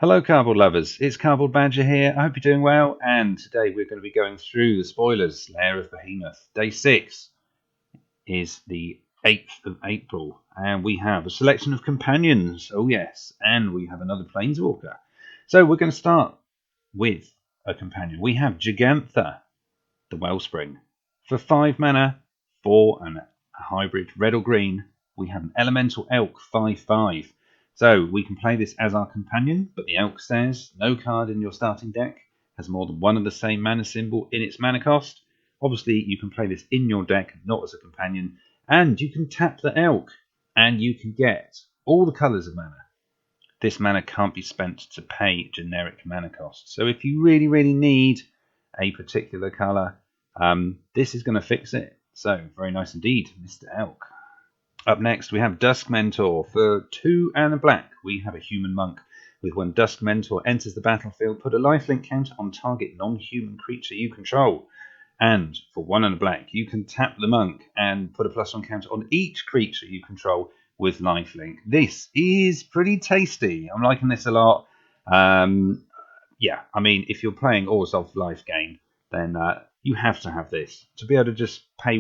Hello cardboard lovers, it's Cardboard Badger here. I hope you're doing well, and today we're going to be going through the spoilers. Lair of Behemoth. Day 6 is the 8th of April, and we have a selection of companions, oh yes, and we have another Planeswalker. So we're going to start with a companion. We have Gigantha, the Wellspring. For 5 mana, 4 and a hybrid red or green, we have an Elemental Elk 5/5. So we can play this as our companion, but the Elk says no card in your starting deck has more than one of the same mana symbol in its mana cost. Obviously, you can play this in your deck, not as a companion, and you can tap the Elk, and you can get all the colours of mana. This mana can't be spent to pay generic mana cost. So if you really need a particular colour, this is going to fix it. So very nice indeed, Mr. Elk. Up next, we have Dusk Mentor. For 2 and a black, we have a human monk. With when Dusk Mentor enters the battlefield, put a lifelink counter on target non-human creature you control. And for 1 and a black, you can tap the monk and put a +1 counter on each creature you control with lifelink. This is pretty tasty. I'm liking this a lot. Yeah, I mean, if you're playing Ores of Life game, then you have to have this. To be able to just pay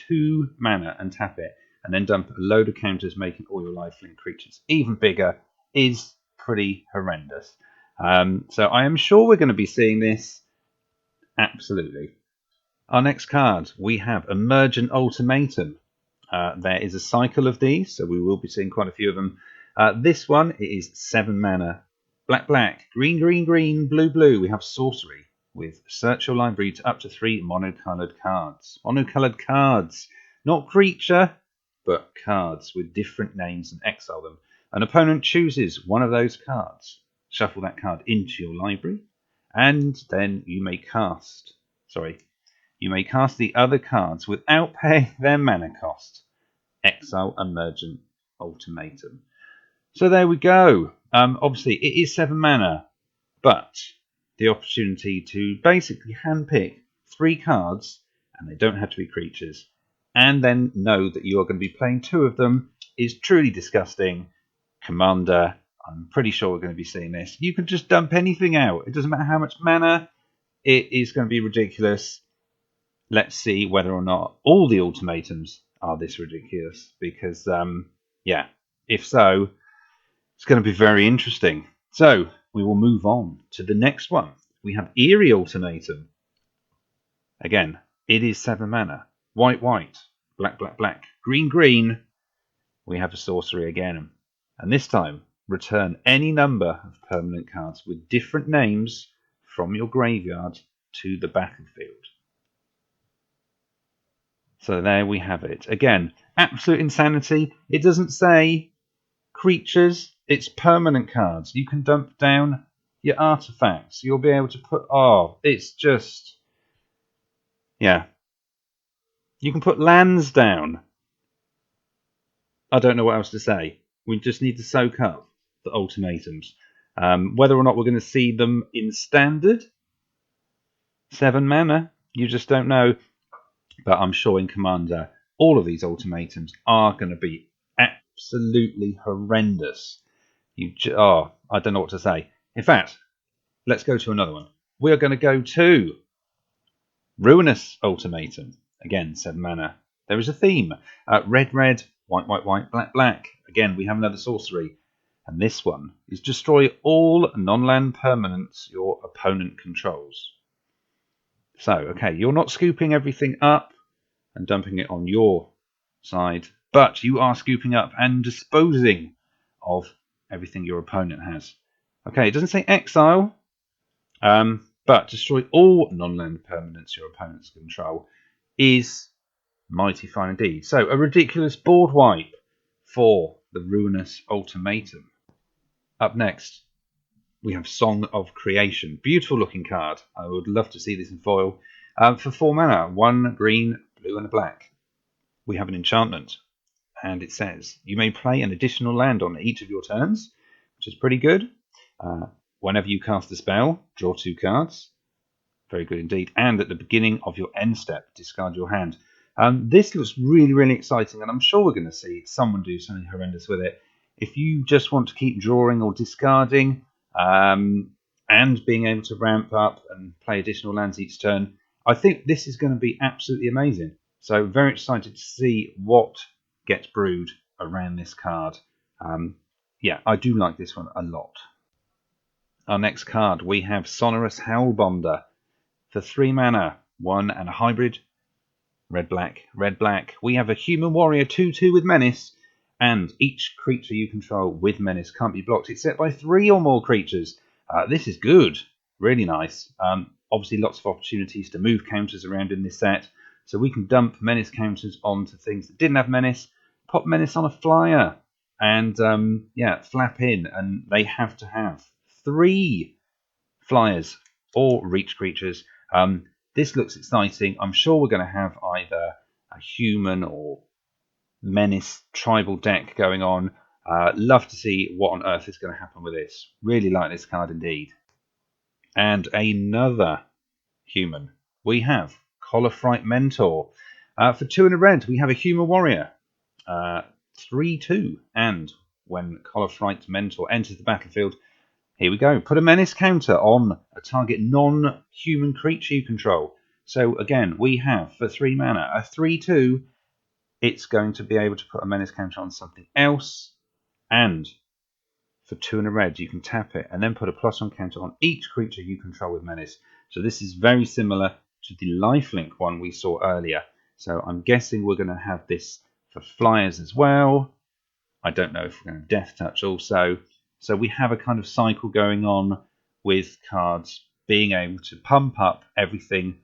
2 mana and tap it, and then dump a load of counters, making all your lifelink creatures even bigger, is pretty horrendous. So I am sure we're going to be seeing this. Absolutely. Our next card, we have Emergeni Ultimatum. There is a cycle of these, so we will be seeing quite a few of them. This one, it is 7 mana. Black, green, blue. We have sorcery with search your library to up to 3 monocolored cards. Monocolored cards, not creature, but cards with different names, and exile them. An opponent chooses one of those cards. Shuffle that card into your library, and then you may cast the other cards without paying their mana cost. Exile Emergeni Ultimatum. So there we go. Obviously, it is 7 mana, but the opportunity to basically handpick 3 cards, and they don't have to be creatures, and then know that you are going to be playing 2 of them is truly disgusting. Commander, I'm pretty sure we're going to be seeing this. You can just dump anything out. It doesn't matter how much mana. It is going to be ridiculous. Let's see whether or not all the ultimatums are this ridiculous, because, yeah, if so, it's going to be very interesting. So we will move on to the next one. We have Eerie Ultimatum. Again, it is 7 mana. White, black, green. We have a sorcery again. And this time, return any number of permanent cards with different names from your graveyard to the battlefield. So there we have it. Again, absolute insanity. It doesn't say creatures, it's permanent cards. You can dump down your artifacts. You'll be able to put... Oh, it's just... Yeah. You can put lands down. I don't know what else to say. We just need to soak up the ultimatums. Whether or not we're going to see them in standard, 7 mana, you just don't know. But I'm sure in Commander, all of these ultimatums are going to be absolutely horrendous. I don't know what to say. In fact, let's go to another one. We are going to go to Ruinous Ultimatum. Again, 7 mana. There is a theme. Red, white, black. Again, we have another sorcery. And this one is destroy all non-land permanents your opponent controls. So, okay, you're not scooping everything up and dumping it on your side, but you are scooping up and disposing of everything your opponent has. Okay, it doesn't say exile, but destroy all non-land permanents your opponents control is mighty fine indeed. So, a ridiculous board wipe for the Ruinous Ultimatum. Up next, we have Song of Creation. Beautiful looking card. I would love to see this in foil. For 4 mana, 1 green, blue and a black. We have an enchantment. And it says, you may play an additional land on each of your turns, which is pretty good. Whenever you cast a spell, draw 2 cards. Very good indeed. And at the beginning of your end step, discard your hand. This looks really exciting, and I'm sure we're going to see someone do something horrendous with it. If you just want to keep drawing or discarding and being able to ramp up and play additional lands each turn, I think this is going to be absolutely amazing. So very excited to see what gets brewed around this card. Yeah, I do like this one a lot. Our next card, we have Sonorous Howlbonder. For 3 mana, 1 and a hybrid. Red, black, red, black. We have a human warrior 2/2 with menace. And each creature you control with menace can't be blocked except by 3 or more creatures. This is good. Really nice. Obviously lots of opportunities to move counters around in this set. So we can dump menace counters onto things that didn't have menace. Pop menace on a flyer. And yeah, flap in. And they have to have 3 flyers or reach creatures. This looks exciting. I'm sure we're going to have either a human or menace tribal deck going on. Love to see what on earth is going to happen with this. Really like this card indeed. And another human. We have Colorfright Mentor. For 2 and a red, we have a human warrior. 3/2. And when Colorfright Mentor enters the battlefield, here we go. Put a menace counter on a target non-human creature you control. So again, we have for 3 mana a 3/2. It's going to be able to put a menace counter on something else. And for 2 and a red, you can tap it and then put a +1 counter on each creature you control with menace. So this is very similar to the lifelink one we saw earlier. So I'm guessing we're going to have this for flyers as well. I don't know if we're going to Death Touch also. So we have a kind of cycle going on with cards being able to pump up everything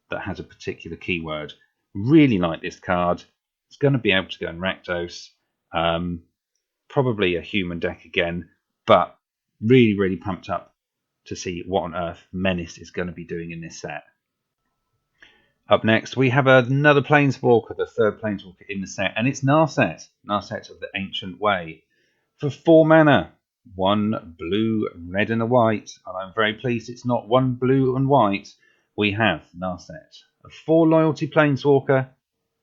that has a particular keyword. Really like this card. It's going to be able to go in Rakdos. Probably a human deck again, but really, really pumped up to see what on earth Menace is going to be doing in this set. Up next, we have another Planeswalker, the third Planeswalker in the set, and it's Narset. Narset of the Ancient Way. For 4 mana, 1 blue, red and a white, and I'm very pleased it's not 1 blue and white. We have Narset, a 4 loyalty Planeswalker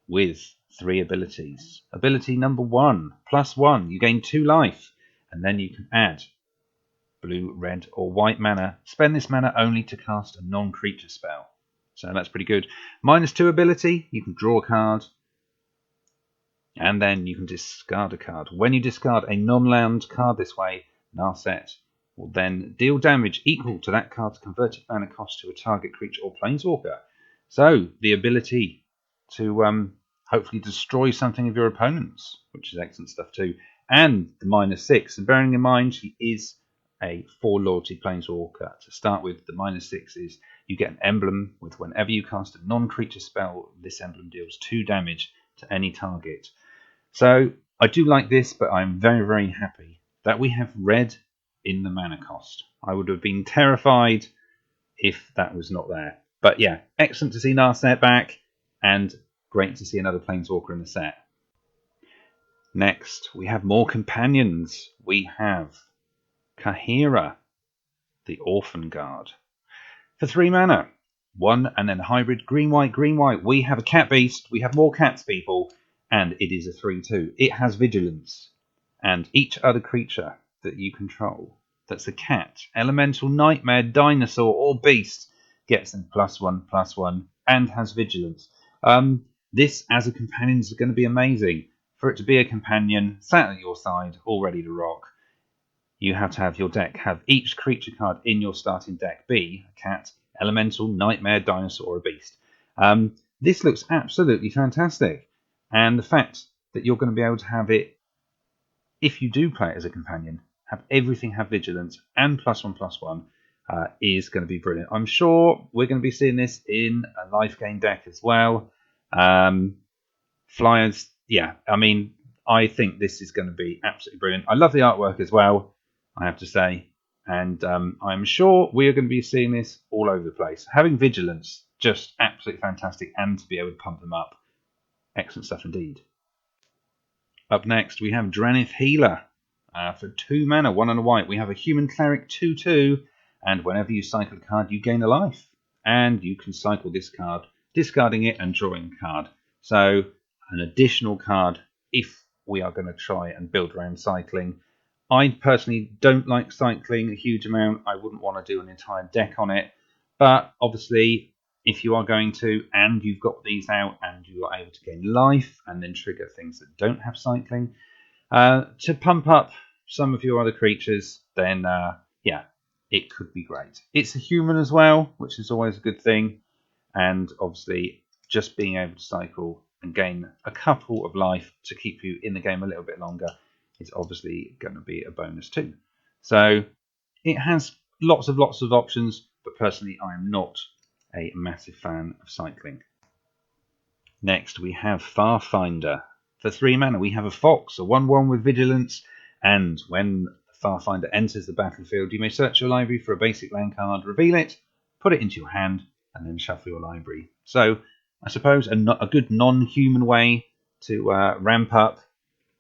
with 3 abilities. Ability number 1, +1, you gain 2 life, and then you can add blue, red or white mana. Spend this mana only to cast a non-creature spell. So that's pretty good. -2 ability, you can draw a card, and then you can discard a card. When you discard a non-land card this way, Narset will then deal damage equal to that card's converted mana cost to a target creature or planeswalker. So the ability to hopefully destroy something of your opponent's, which is excellent stuff too. And the -6, and bearing in mind she is a 4 loyalty planeswalker. To start with, the -6 is you get an emblem with whenever you cast a non-creature spell, this emblem deals 2 damage to any target. So I do like this, but I'm very, very happy that we have red in the mana cost. I would have been terrified if that was not there. But yeah, excellent to see Narset back, and great to see another Planeswalker in the set. Next, we have more companions. We have Kaheera, the Orphanguard. For 3 mana, 1 and then hybrid, green, white, green, white. We have a cat beast. We have more cats, people. And it is a 3/2. It has vigilance. And each other creature that you control that's a cat, elemental, nightmare, dinosaur, or beast gets them +1/+1 and has vigilance. This as a companion is going to be amazing. For it to be a companion sat at your side, all ready to rock, you have to have your deck have each creature card in your starting deck be a cat, elemental, nightmare, dinosaur, or a beast. This looks absolutely fantastic. And the fact that you're going to be able to have it, if you do play it as a companion, have everything have vigilance and +1/+1 is going to be brilliant. I'm sure we're going to be seeing this in a life gain deck as well. Flyers, yeah, I mean, I think this is going to be absolutely brilliant. I love the artwork as well, I have to say. And I'm sure we are going to be seeing this all over the place. Having vigilance, just absolutely fantastic, and to be able to pump them up. Excellent stuff indeed. Up next, we have Drannichischer Heiler. For 2 mana, 1 and a white, we have a human cleric 2/2, and whenever you cycle a card, you gain a life. And you can cycle this card, discarding it and drawing a card. So an additional card if we are going to try and build around cycling. I personally don't like cycling a huge amount. I wouldn't want to do an entire deck on it. But obviously, if you are going to, and you've got these out, and you are able to gain life, and then trigger things that don't have cycling, to pump up some of your other creatures, then yeah, it could be great. It's a human as well, which is always a good thing. And obviously, just being able to cycle and gain a couple of life to keep you in the game a little bit longer is obviously going to be a bonus too. So it has lots of options, but personally I am not a massive fan of cycling. Next we have Farfinder. For 3 mana we have a fox, a 1/1 with vigilance, and when Farfinder enters the battlefield you may search your library for a basic land card, reveal it, put it into your hand, and then shuffle your library. So I suppose a good non-human way to ramp up.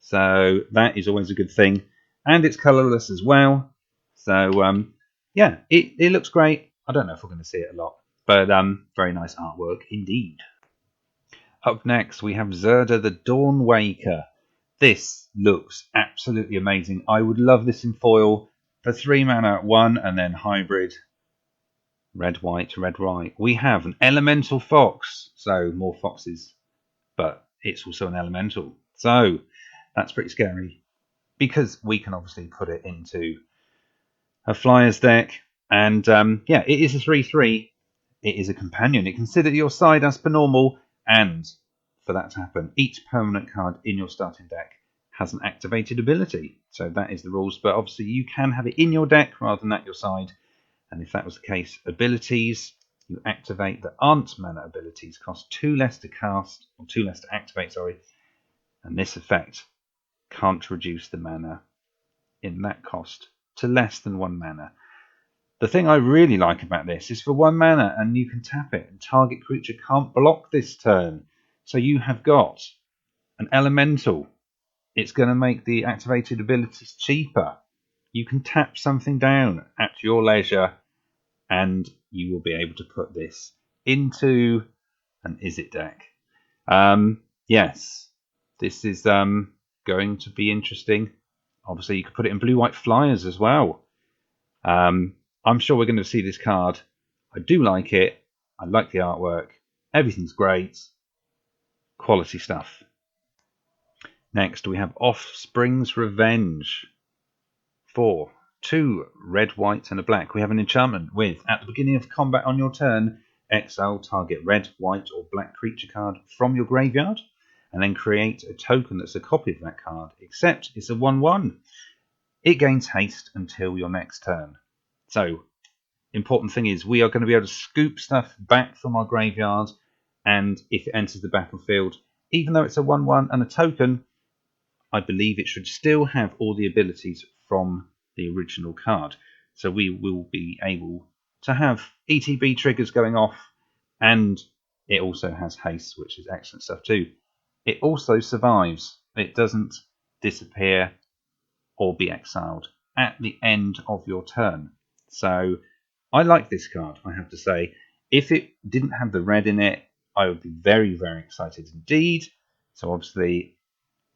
So that is always a good thing. And it's colourless as well. So yeah, it looks great. I don't know if we're going to see it a lot, but very nice artwork indeed. Up next we have Zerda the Dawnwaker. This looks absolutely amazing. I would love this in foil. For 3 mana, 1 and then hybrid. Red, white, red, white. We have an elemental fox. So more foxes, but it's also an elemental. So that's pretty scary because we can obviously put it into a flyers deck. And yeah, it is a 3/3. It is a companion. It considered your side as per normal. And for that to happen, each permanent card in your starting deck has an activated ability. So that is the rules. But obviously you can have it in your deck rather than at your side. And if that was the case, abilities you activate that aren't mana abilities cost 2 less to cast, or 2 less to activate, sorry. And this effect can't reduce the mana in that cost to less than 1 mana. The thing I really like about this is for 1 mana and you can tap it and target creature can't block this turn. So you have got an elemental. It's going to make the activated abilities cheaper. You can tap something down at your leisure and you will be able to put this into an Izzet deck. Yes, this is going to be interesting. Obviously, you could put it in blue-white flyers as well. I'm sure we're going to see this card. I do like it. I like the artwork. Everything's great. Quality stuff. Next, we have Offspring's Revenge. 4. 2 red, white, and a black. We have an enchantment with, at the beginning of combat on your turn, exile target red, white, or black creature card from your graveyard, and then create a token that's a copy of that card, except it's a 1/1. It gains haste until your next turn. So, important thing is, we are going to be able to scoop stuff back from our graveyard, and if it enters the battlefield, even though it's a 1/1 and a token, I believe it should still have all the abilities from the original card. So we will be able to have ETB triggers going off, and it also has haste, which is excellent stuff too. It also survives. It doesn't disappear or be exiled at the end of your turn. So I like this card, I have to say. If it didn't have the red in it, I would be very, very excited indeed. So obviously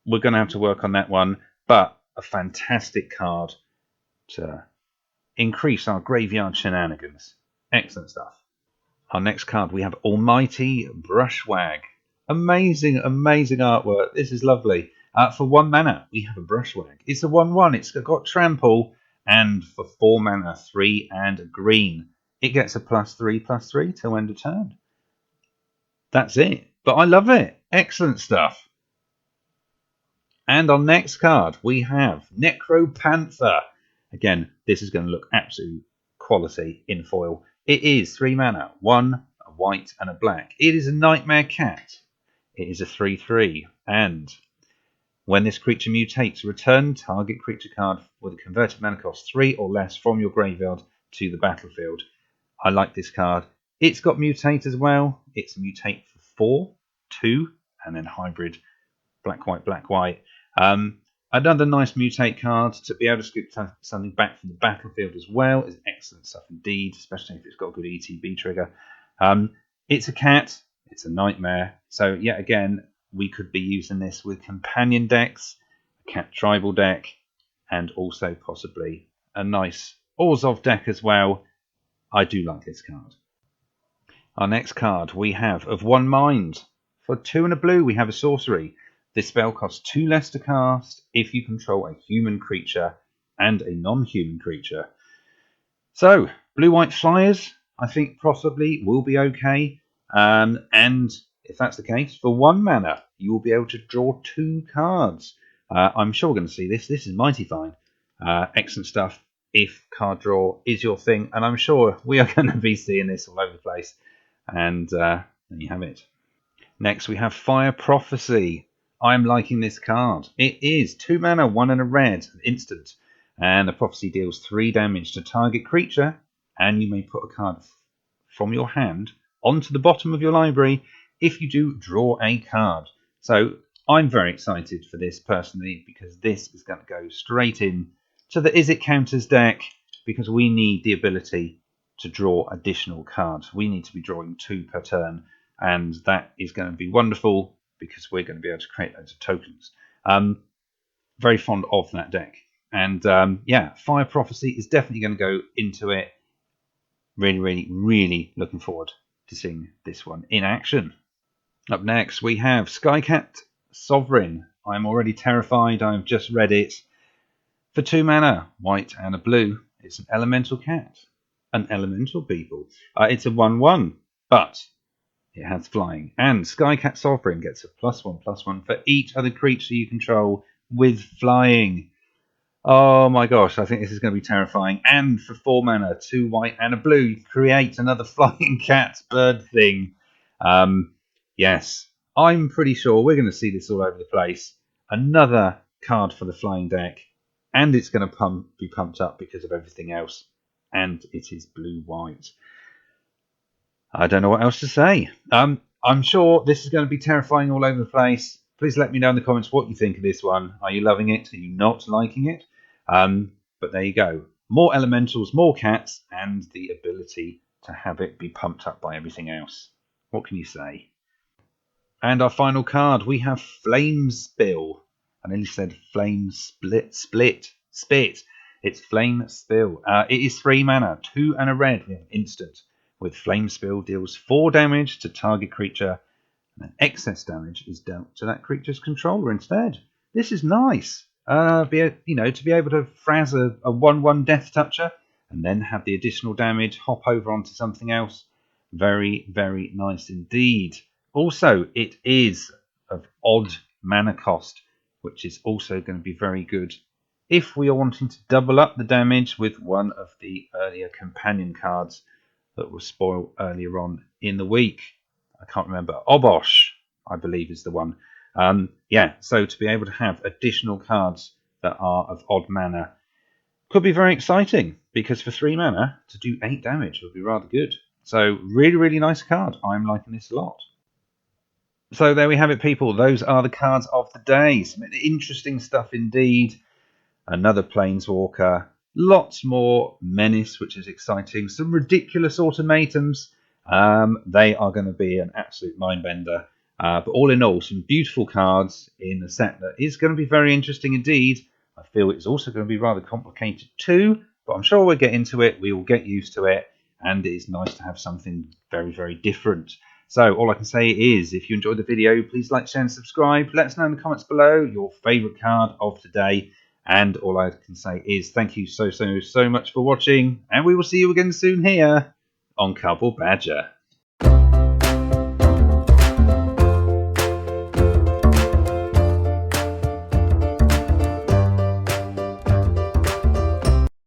we're going to have to work on that one, but a fantastic card to increase our graveyard shenanigans. Excellent stuff. Our next card, we have Almighty Brushwag. Amazing, amazing artwork. This is lovely. For 1 mana, we have a Brushwag. It's a 1/1. It's got trample, and for 4 mana, 3 and a green, it gets a +3/+3 till end of turn. That's it. But I love it. Excellent stuff. And our next card, we have Necropanther. Again, this is going to look absolute quality in foil. It is 3 mana, 1, a white, and a black. It is a Nightmare Cat. It is a 3/3. And when this creature mutates, return target creature card with a converted mana cost 3 or less from your graveyard to the battlefield. I like this card. It's got mutate as well. It's a mutate for 4, 2, and then hybrid. Black, white, black, white. Another nice mutate card to be able to scoop something back from the battlefield as well is excellent stuff indeed, especially if it's got a good ETB trigger. It's a cat. It's a nightmare. So yet again, we could be using this with companion decks. cat tribal deck, and also possibly a nice Orzhov deck as well. I do like this card. Our next card we have Of One Mind. For 2 and a blue, we have a sorcery. This spell costs 2 less to cast if you control a human creature and a non-human creature. So, blue-white flyers, I think possibly will be okay. And if that's the case, for 1 mana, you will be able to draw 2 cards. I'm sure we're going to see this. This is mighty fine. Excellent stuff if card draw is your thing. And I'm sure we are going to be seeing this all over the place. And there you have it. Next, we have Fire Prophecy. I'm liking this card. It is 2 mana, 1 and a red, instant. And the prophecy deals 3 damage to target creature, and you may put a card from your hand onto the bottom of your library. If you do, draw a card. So I'm very excited for this personally, because this is going to go straight in to the Is It Counters deck, because we need the ability to draw additional cards. We need to be drawing 2 per turn, and that is going to be wonderful because we're going to be able to create loads of tokens. Very fond of that deck. And yeah, Fire Prophecy is definitely going to go into it. Really, really, really looking forward to seeing this one in action. Up next, we have Skycat Sovereign. I'm already terrified. I've just read it. For 2 mana, white and a blue, it's an elemental cat. An elemental people. It's a 1/1, but it has flying. And Skycat Sovereign gets a +1/+1 for each other creature you control with flying. Oh my gosh, I think this is going to be terrifying. And for 4 mana, 2 white and a blue, you create another flying cat bird thing. Yes, I'm pretty sure we're going to see this all over the place. Another card for the flying deck. And it's going to be pumped up because of everything else. And it is blue-white. I don't know what else to say. I'm sure this is going to be terrifying all over the place. Please let me know in the comments what you think of this one. Are you loving it? Are you not liking it? But there you go. More elementals, more cats, and the ability to have it be pumped up by everything else. What can you say? And our final card, we have Flame Spill. I nearly said Flame Split. It's Flame Spill. It is 3 mana, 2 and a red. We have instant. With Flame Spill deals 4 damage to target creature, and then excess damage is dealt to that creature's controller instead. This is nice. To be able to fraz a 1/1 Death Toucher and then have the additional damage hop over onto something else. Very, very nice indeed. Also, it is of odd mana cost, which is also going to be very good if we are wanting to double up the damage with one of the earlier companion cards that was spoiled earlier on in the week. I can't remember. Obosh, I believe, is the one. Yeah, so to be able to have additional cards that are of odd mana could be very exciting, because for 3 mana to do 8 damage would be rather good. So really, really nice card. I'm liking this a lot. So there we have it, people. Those are the cards of the day. Some interesting stuff indeed. Another Planeswalker. Lots more Menace, which is exciting. Some ridiculous ultimatums. They are going to be an absolute mind-bender. But all in all, some beautiful cards in a set that is going to be very interesting indeed. I feel it's also going to be rather complicated too, but I'm sure we'll get into it. We will get used to it, and it is nice to have something very, very different. So all I can say is, if you enjoyed the video, please like, share, and subscribe. Let us know in the comments below your favourite card of today. And all I can say is thank you so much for watching, and we will see you again soon here on Cardboard Badger.